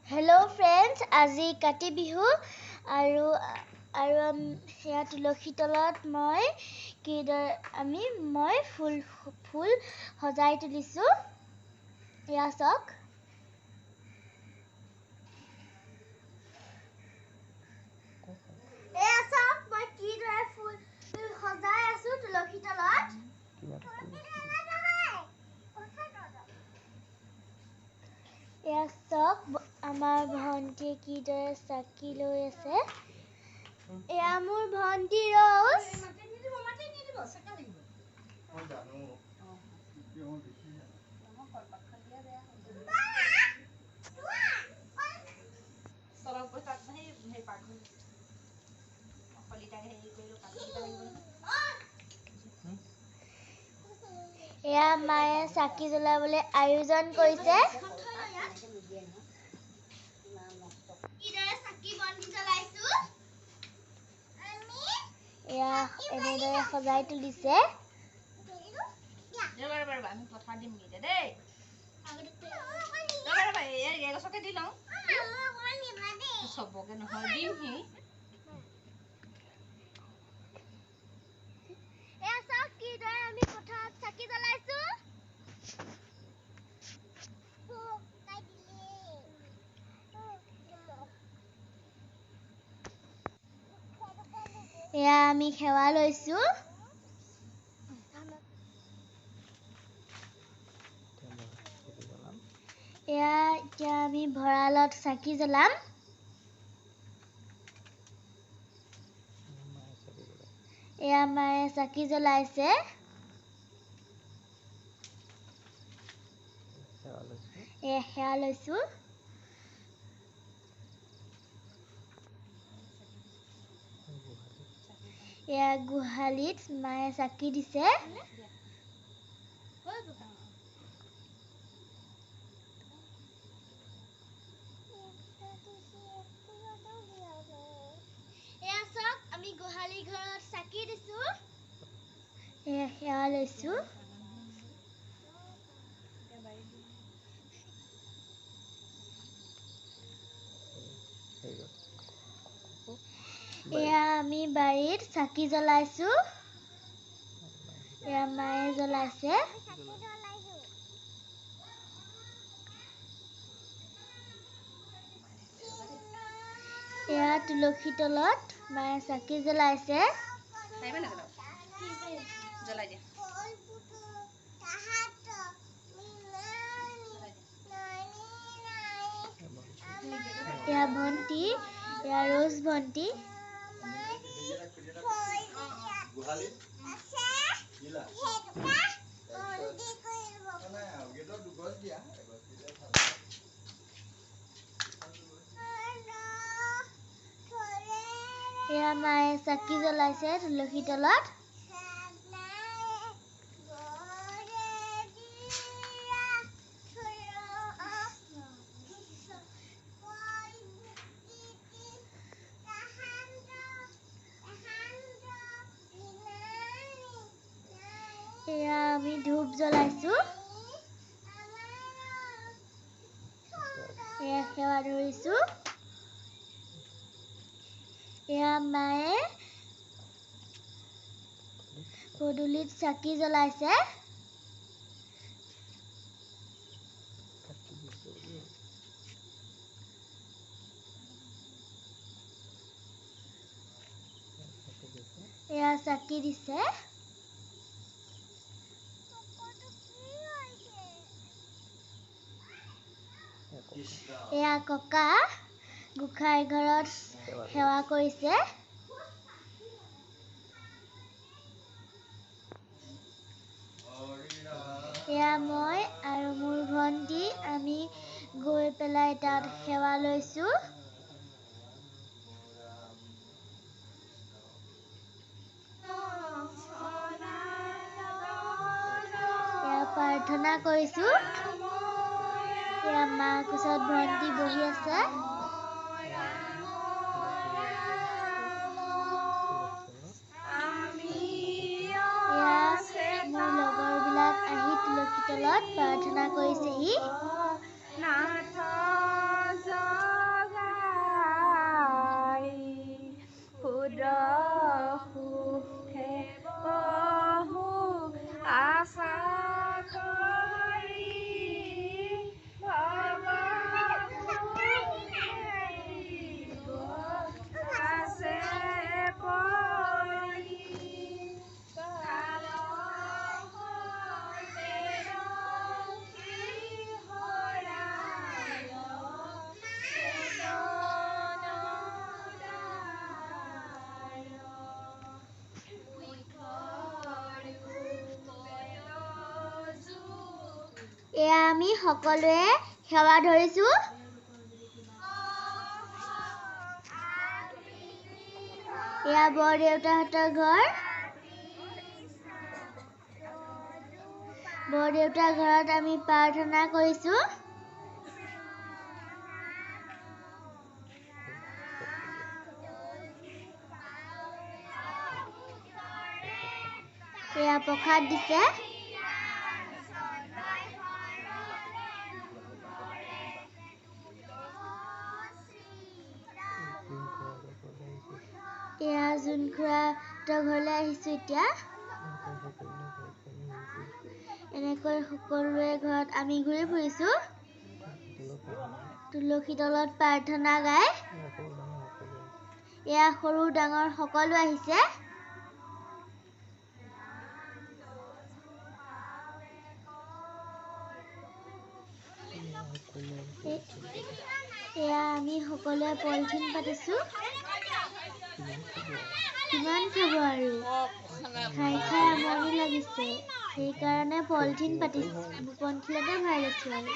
Hello friends, আজি Kati Bihu আৰু সেয়া তুলসী তলত মই ফুল সজাই তুলিছো এয়া চাওক মই কিদৰে ফুল সজাই আছো তুলসী তলত এয়া চাওক আমাৰ ভন্টি কিদৰে চাকি লৈ আছে এয়া মোৰ ভন্টি ৰৌজ এয়া মায়ে চাকি জ্বলাবলৈ আয়োজন কৰিছে এয়া এনেদৰে সজাই তুলিছে এয়া আমি সেৱা লৈছো এয়া এতিয়া আমি ভঁৰালত চাকি জ্বলাম এয়া মায়ে চাকি জ্বলাইছে এয়া সেৱা লৈছো এয়া গোহালিত মায়ে চাকি দিছে এয়া চাওক আমি গোহালি ঘৰত চাকি দিছো এয়া সেৱা লৈছো এয়া আমি বাৰীত চাকি জ্বলাইছো এয়া মায়ে জ্বলাইছে এয়া তুলসী তলত মায়ে চাকি জ্বলাইছে এয়া ভন্টি এয়া ৰৌজ ভন্টি এয়া মায়ে চাকি জ্বলাইছে তুলসী তলত এয়া আমি ধূপ জ্বলাইছো এয়া সেৱা ধৰিছো এয়া মায়ে পদূলিত চাকি জ্বলাইছে এয়া চাকি দিছে এয়া ককা গোসাঁই ঘৰত সেৱা কৰিছে এয়া মই আৰু মোৰ ভন্টি আমি গৈ পেলাই তাত সেৱা লৈছো এয়া প্ৰাৰ্থনা কৰিছো এয়া মাৰ কোচত ভন্টি বহি আছে মোৰ লগৰবিলাক আহি তুলসী তলত প্ৰাৰ্থনা কৰিছেহি আমি সকলোৱে সেৱা ধৰিছো। এয়া বৰদেউতাহঁতৰ ঘৰ। বৰদেউতাৰ ঘৰত আমি প্ৰাৰ্থনা কৰিছো। এয়া প্ৰসাদ দিছে। এয়া জোন খুৰাহঁতৰ ঘৰলৈ আহিছো এতিয়া। এনেকৈ সকলোৰে ঘৰত আমি ঘূৰি ফুৰিছো। তুলসী তলত প্ৰাৰ্থনা গাই। এয়া সৰু ডাঙৰ সকলো আহিছে। এয়া আমি সকলোৱে পলিথিন পাতিছো। কিমান খাব আৰু খাই খাই আমনি লাগিছে, সেইকাৰণে পলিথিন পাতিছো। পলিথিনতে ভৰাই লৈছো আৰু